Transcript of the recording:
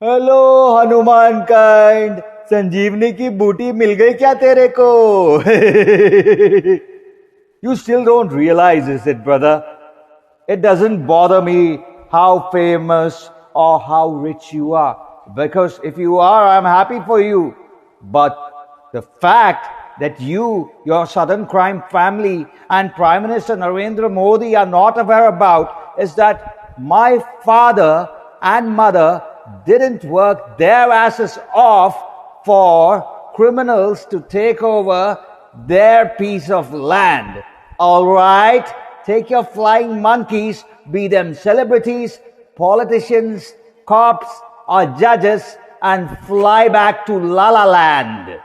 Hello हनुमानकाइंड, संजीवनी की बूटी मिल गई क्या तेरे को? You still don't realize, is it, brother? It doesn't bother me how famous or how rich you are. Because if you are, I'm happy for you. But the fact that you, your Southern crime family, and Prime Minister Narendra Modi are not aware about is that my father and mother didn't work their asses off for criminals to take over their piece of land. All right? Take your flying monkeys, be them celebrities, politicians, cops, or judges, and fly back to La La Land.